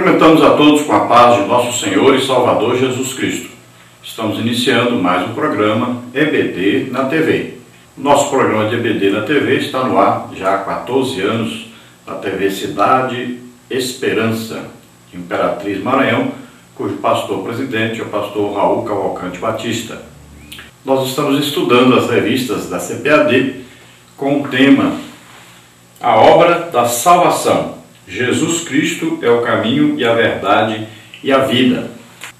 Cumprimentamos a todos com a paz de nosso Senhor e Salvador Jesus Cristo. Estamos iniciando mais um programa EBD na TV. O nosso programa de EBD na TV está no ar já há 14 anos na TV Cidade Esperança, de Imperatriz Maranhão, cujo pastor-presidente é o pastor Raul Cavalcante Batista. Nós estamos estudando as revistas da CPAD com o tema A Obra da Salvação. Jesus Cristo é o caminho e a verdade e a vida.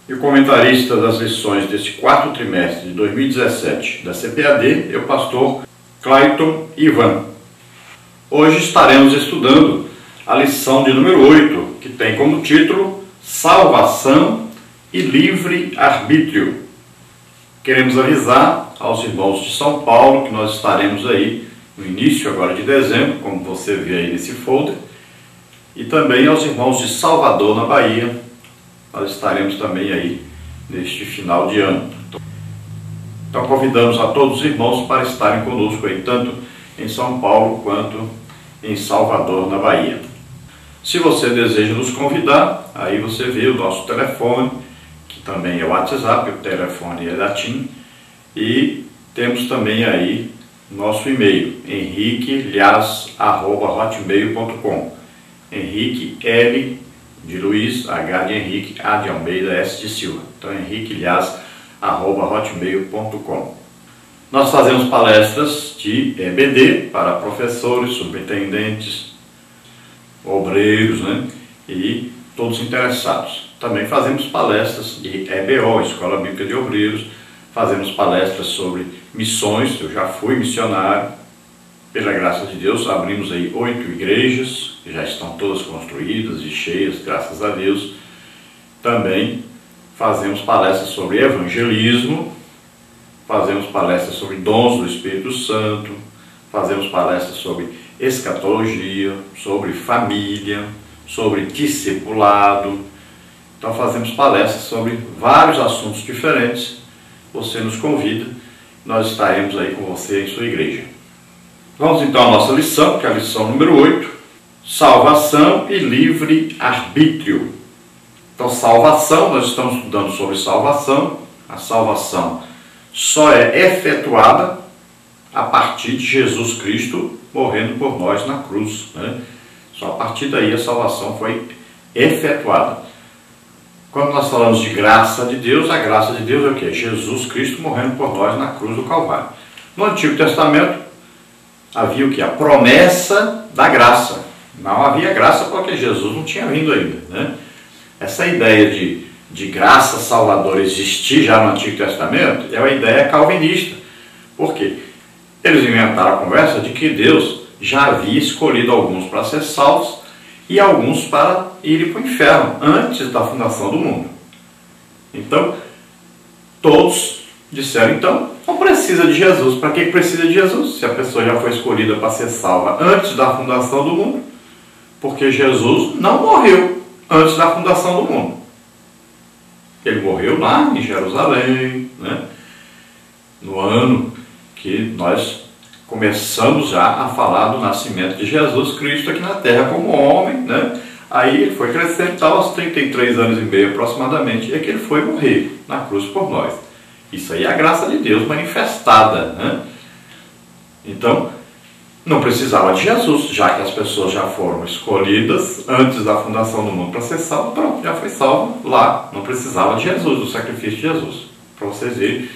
E o comentarista das lições deste quarto trimestre de 2017 da CPAD é o pastor Clayton Ivan. Hoje estaremos estudando a lição de número 8, que tem como título Salvação e Livre Arbítrio. Queremos avisar aos irmãos de São Paulo que nós estaremos aí no início agora de dezembro, como você vê aí nesse folder, e também aos irmãos de Salvador, na Bahia. Nós estaremos também aí neste final de ano. Então convidamos a todos os irmãos para estarem conosco aí, tanto em São Paulo quanto em Salvador, na Bahia. Se você deseja nos convidar, aí você vê o nosso telefone, que também é o WhatsApp, o telefone é da TIM, e temos também aí nosso e-mail, henriquelhas@hotmail.com. Henrique L de Luiz, H de Henrique, A de Almeida, S de Silva. Então, henriquelhas@hotmail.com. Nós fazemos palestras de EBD para professores, superintendentes, obreiros, e todos interessados. Também fazemos palestras de EBO, Escola Bíblica de Obreiros. Fazemos palestras sobre missões. Eu já fui missionário. Pela graça de Deus, abrimos aí 8 igrejas, que já estão todas construídas e cheias, graças a Deus. Também fazemos palestras sobre evangelismo, fazemos palestras sobre dons do Espírito Santo, fazemos palestras sobre escatologia, sobre família, sobre discipulado. Então fazemos palestras sobre vários assuntos diferentes. Você nos convida, nós estaremos aí com você em sua igreja. Vamos então à nossa lição, que é a lição número 8, Salvação e Livre Arbítrio. Então, salvação, nós estamos estudando sobre salvação. A salvação só é efetuada a partir de Jesus Cristo morrendo por nós na cruz. Só a partir daí a salvação foi efetuada. Quando nós falamos de graça de Deus, a graça de Deus é o quê? Jesus Cristo morrendo por nós na cruz do Calvário. No Antigo Testamento, havia o que? A promessa da graça. Não havia graça porque Jesus não tinha vindo ainda. Essa ideia de graça salvadora existir já no Antigo Testamento é uma ideia calvinista. Por quê? Eles inventaram a conversa de que Deus já havia escolhido alguns para ser salvos e alguns para irem para o inferno antes da fundação do mundo. Então, todos disseram, então, não precisa de Jesus. Para que precisa de Jesus? Se a pessoa já foi escolhida para ser salva antes da fundação do mundo. Porque Jesus não morreu antes da fundação do mundo. Ele morreu lá em Jerusalém, no ano que nós começamos já a falar do nascimento de Jesus Cristo aqui na Terra como homem. Aí ele foi crescendo, aos 33 anos e meio aproximadamente, é que ele foi morrer na cruz por nós. Isso aí é a graça de Deus manifestada. Então, não precisava de Jesus, já que as pessoas já foram escolhidas antes da fundação do mundo para ser salvo, pronto, já foi salvo lá. Não precisava de Jesus, do sacrifício de Jesus. Para vocês verem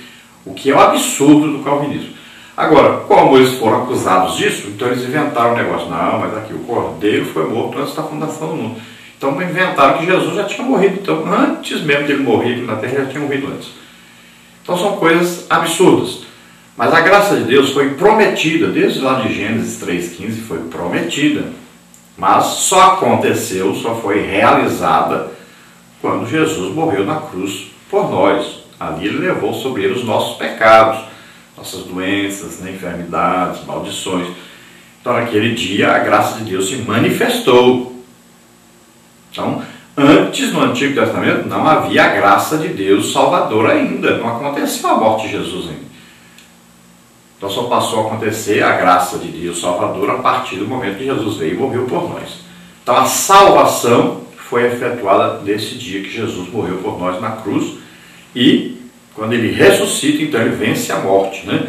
o que é o absurdo do calvinismo. Agora, como eles foram acusados disso, então eles inventaram o negócio. Não, mas aqui o Cordeiro foi morto antes da fundação do mundo. Então inventaram que Jesus já tinha morrido. Então, antes mesmo de ele morrer aqui na Terra, já tinha morrido antes. Então são coisas absurdas. Mas a graça de Deus foi prometida, desde lá de Gênesis 3,15 foi prometida. Mas só aconteceu, só foi realizada quando Jesus morreu na cruz por nós. Ali ele levou sobre ele os nossos pecados, nossas doenças, enfermidades, maldições. Então naquele dia a graça de Deus se manifestou. Então, antes, no Antigo Testamento, não havia a graça de Deus salvadora ainda. Não aconteceu a morte de Jesus ainda. Então só passou a acontecer a graça de Deus salvadora a partir do momento que Jesus veio e morreu por nós. Então a salvação foi efetuada nesse dia que Jesus morreu por nós na cruz, e quando ele ressuscita, então ele vence a morte, né?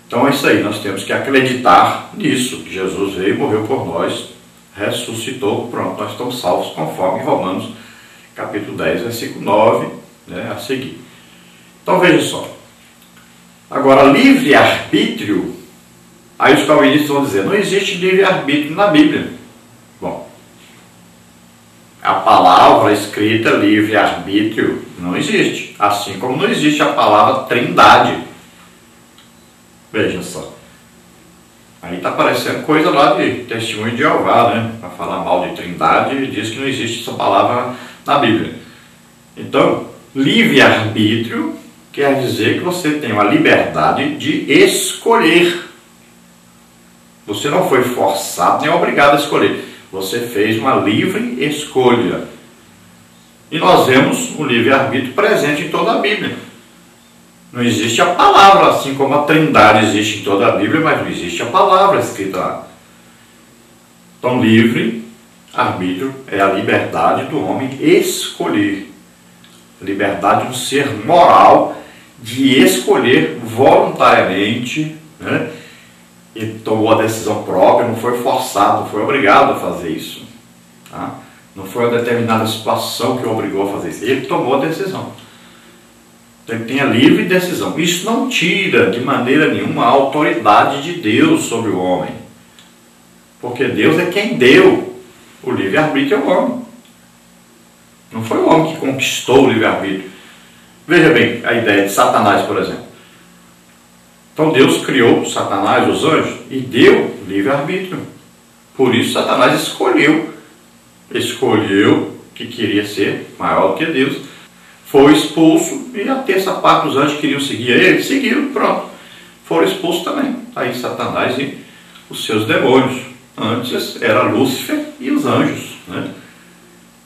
Então é isso aí, nós temos que acreditar nisso, que Jesus veio e morreu por nós, ressuscitou, pronto, nós estamos salvos conforme Romanos capítulo 10, versículo 9, né, a seguir. Então veja só, agora livre-arbítrio, aí os calvinistas vão dizer, não existe livre-arbítrio na Bíblia. Bom, a palavra escrita livre-arbítrio não existe, assim como não existe a palavra trindade. Veja só, aí está aparecendo coisa lá de Testemunho de Jeová, né? Para falar mal de trindade, diz que não existe essa palavra na Bíblia. Então, livre-arbítrio quer dizer que você tem uma liberdade de escolher. Você não foi forçado nem obrigado a escolher. Você fez uma livre escolha. E nós vemos o livre-arbítrio presente em toda a Bíblia. Não existe a palavra, assim como a trindade existe em toda a Bíblia, mas não existe a palavra escrita lá. Então, livre-arbítrio é a liberdade do homem escolher. Liberdade do ser moral de escolher voluntariamente, né? Ele tomou a decisão própria, não foi forçado, não foi obrigado a fazer isso. Tá? Não foi uma determinada situação que o obrigou a fazer isso. Ele tomou a decisão. Então ele tem a livre decisão. Isso não tira de maneira nenhuma a autoridade de Deus sobre o homem. Porque Deus é quem deu o livre-arbítrio ao homem. Não foi o homem que conquistou o livre-arbítrio. Veja bem a ideia de Satanás, por exemplo. Então Deus criou Satanás, os anjos, e deu livre-arbítrio. Por isso Satanás escolheu que queria ser maior do que Deus. Foi expulso, e a terça parte dos anjos queriam seguir ele, seguiram, pronto. Foram expulsos também. Aí Satanás e os seus demônios. Antes era Lúcifer e os anjos, né?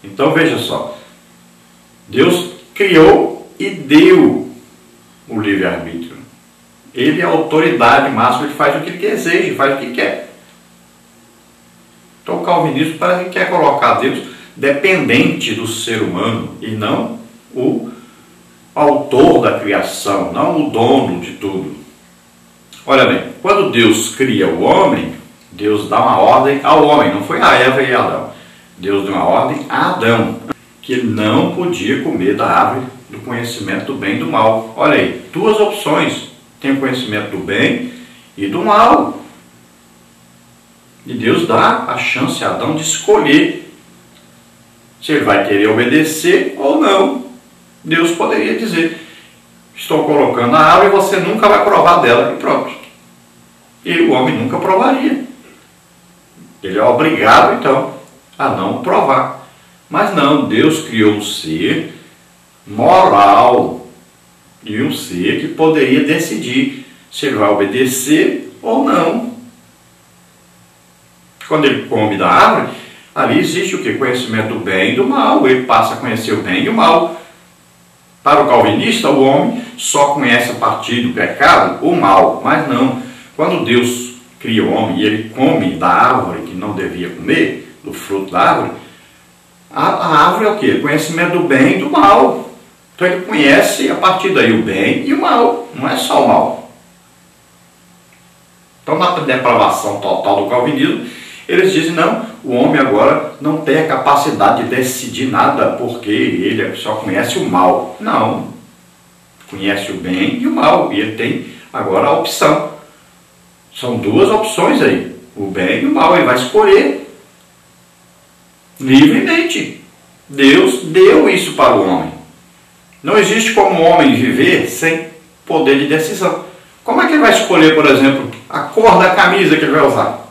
Então veja só, Deus criou e deu o livre-arbítrio. Ele é a autoridade máxima, ele faz o que ele deseja, faz o que quer. Então o calvinismo parece que quer colocar Deus dependente do ser humano e não o autor da criação, não o dono de tudo. Olha bem, quando Deus cria o homem, Deus dá uma ordem ao homem, não foi a Eva e Adão. Deus deu uma ordem a Adão, que ele não podia comer da árvore do conhecimento do bem e do mal. Olha aí, duas opções. Tem o conhecimento do bem e do mal. E Deus dá a chance a Adão de escolher se ele vai querer obedecer ou não. Deus poderia dizer, estou colocando a árvore e você nunca vai provar dela, e pronto. E o homem nunca provaria. Ele é obrigado, então, a não provar. Mas não, Deus criou um ser moral e um ser que poderia decidir se ele vai obedecer ou não. Quando ele come da árvore, ali existe o que? Conhecimento do bem e do mal. Ele passa a conhecer o bem e o mal. Para o calvinista, o homem só conhece a partir do pecado o mal, mas não. Quando Deus cria o homem e ele come da árvore que não devia comer, do fruto da árvore, a árvore é o quê? Conhecimento do bem e do mal. Então ele conhece a partir daí o bem e o mal, não é só o mal. Então na depravação total do calvinismo, eles dizem, não, o homem agora não tem a capacidade de decidir nada, porque ele só conhece o mal. Não, conhece o bem e o mal, e ele tem agora a opção. São duas opções aí, o bem e o mal, ele vai escolher livremente. Deus deu isso para o homem. Não existe como o homem viver sem poder de decisão. Como é que ele vai escolher, por exemplo, a cor da camisa que ele vai usar?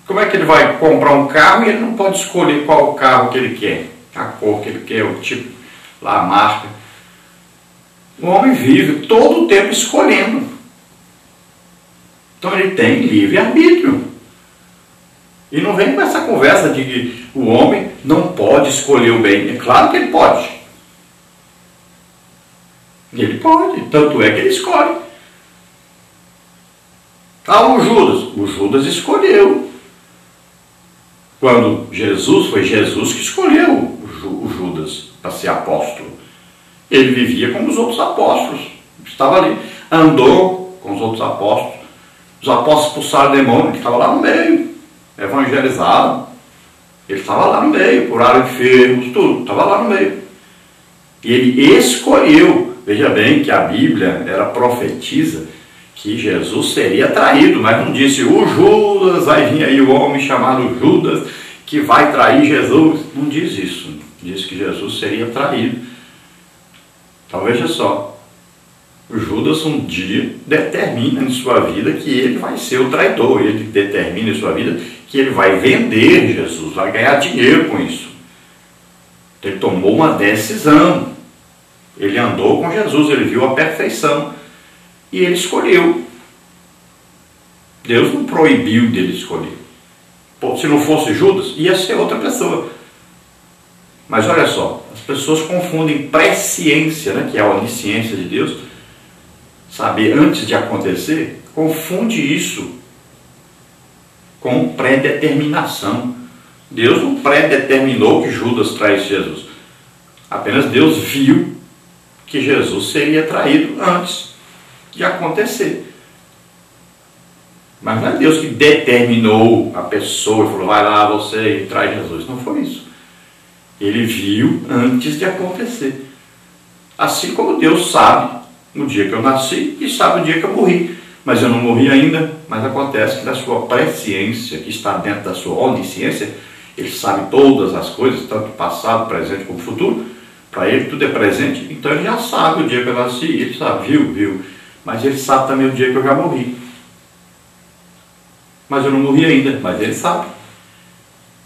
Como é que ele vai comprar um carro e ele não pode escolher qual carro que ele quer? A cor que ele quer, o tipo, lá a marca. O homem vive todo o tempo escolhendo. Então ele tem livre-arbítrio. E não vem com essa conversa de que o homem não pode escolher o bem. É claro que ele pode. Ele pode, tanto é que ele escolhe. Ah, o Judas escolheu. Quando Jesus, foi Jesus que escolheu o Judas para ser apóstolo. Ele vivia como os outros apóstolos, estava ali, andou com os outros apóstolos. Os apóstolos expulsaram o demônio, ele estava lá no meio, evangelizaram. Ele estava lá no meio, curaram enfermos, tudo, estava lá no meio. E ele escolheu, veja bem que a Bíblia, ela profetiza que Jesus seria traído, mas não disse, o Judas, vai vir aí o homem chamado Judas, que vai trair Jesus. Não diz isso, diz que Jesus seria traído. Então veja só, o Judas um dia determina em sua vida que ele vai ser o traidor, ele determina em sua vida que ele vai vender Jesus, vai ganhar dinheiro com isso. Ele tomou uma decisão, ele andou com Jesus, ele viu a perfeição e ele escolheu. Deus não proibiu dele escolher. Pô, se não fosse Judas, ia ser outra pessoa. Mas olha só, as pessoas confundem presciência, né, que é a onisciência de Deus, saber antes de acontecer, confunde isso com predeterminação. Deus não predeterminou que Judas traísse Jesus. Apenas Deus viu que Jesus seria traído antes de acontecer. Mas não é Deus que determinou a pessoa e falou, vai lá você e traz Jesus. Não foi isso. Ele viu antes de acontecer. Assim como Deus sabe no dia que eu nasci e sabe o dia que eu morri. Mas eu não morri ainda, mas acontece que da sua presciência, que está dentro da sua onisciência, ele sabe todas as coisas, tanto passado, presente como futuro. Para ele tudo é presente, então ele já sabe o dia que eu nasci, ele sabe, viu. Mas ele sabe também o dia que eu já morri. Mas eu não morri ainda, mas ele sabe.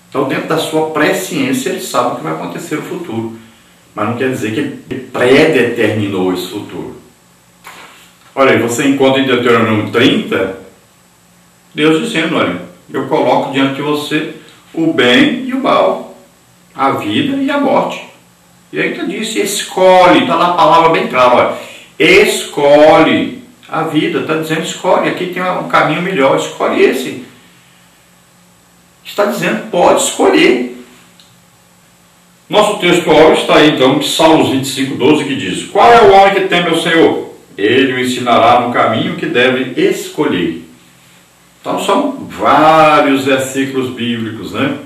Então dentro da sua presciência ele sabe o que vai acontecer no futuro. Mas não quer dizer que ele predeterminou esse futuro. Olha aí, você encontra em Deuteronômio 30, Deus dizendo, olha, eu coloco diante de você o bem e o mal, a vida e a morte. E ainda disse, escolhe, está lá a palavra bem clara, olha, escolhe a vida, está dizendo escolhe, aqui tem um caminho melhor, escolhe esse. Está dizendo, pode escolher. Nosso texto hoje está aí então, de Salmos 25, 12, que diz, qual é o homem que teme ao Senhor? Ele o ensinará no caminho que deve escolher. Então são vários versículos bíblicos, né,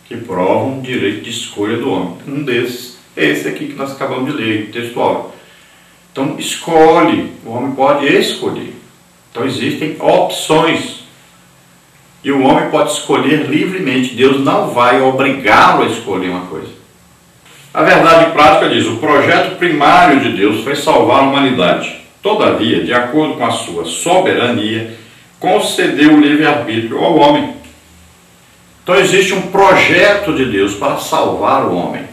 que provam o direito de escolha do homem. Um desses é esse aqui que nós acabamos de ler, textual. Então escolhe, o homem pode escolher. Então existem opções. E o homem pode escolher livremente. Deus não vai obrigá-lo a escolher uma coisa. A verdade prática diz, o projeto primário de Deus foi salvar a humanidade. Todavia, de acordo com a sua soberania, concedeu o livre-arbítrio ao homem. Então existe um projeto de Deus para salvar o homem,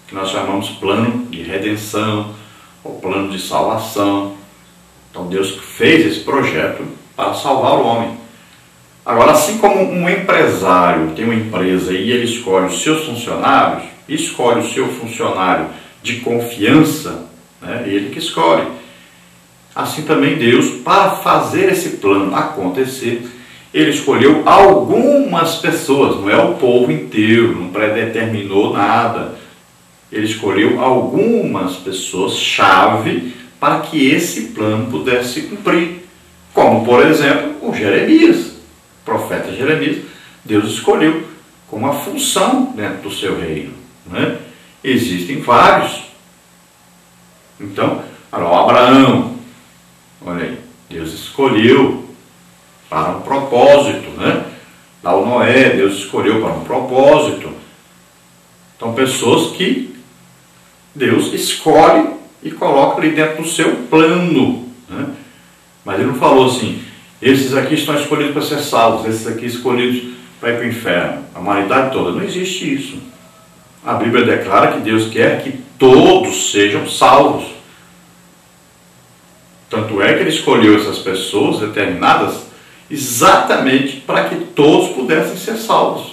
que nós chamamos plano de redenção, ou plano de salvação. Então Deus fez esse projeto para salvar o homem. Agora, assim como um empresário tem uma empresa e ele escolhe os seus funcionários, escolhe o seu funcionário de confiança, né, ele que escolhe. Assim também Deus, para fazer esse plano acontecer, ele escolheu algumas pessoas, não é o povo inteiro, não predeterminou nada. Ele escolheu algumas pessoas-chave para que esse plano pudesse se cumprir. Como, por exemplo, o Jeremias, o profeta Jeremias, Deus escolheu com uma função dentro do seu reino, né? Existem vários. Então, o Abraão, olha aí, Deus escolheu para um propósito, né? Lá o Noé, Deus escolheu para um propósito. Então, pessoas que Deus escolhe e coloca ali dentro do seu plano, né? Mas ele não falou assim, esses aqui estão escolhidos para ser salvos, esses aqui escolhidos para ir para o inferno, a humanidade toda. Não existe isso. A Bíblia declara que Deus quer que todos sejam salvos. Tanto é que ele escolheu essas pessoas determinadas exatamente para que todos pudessem ser salvos.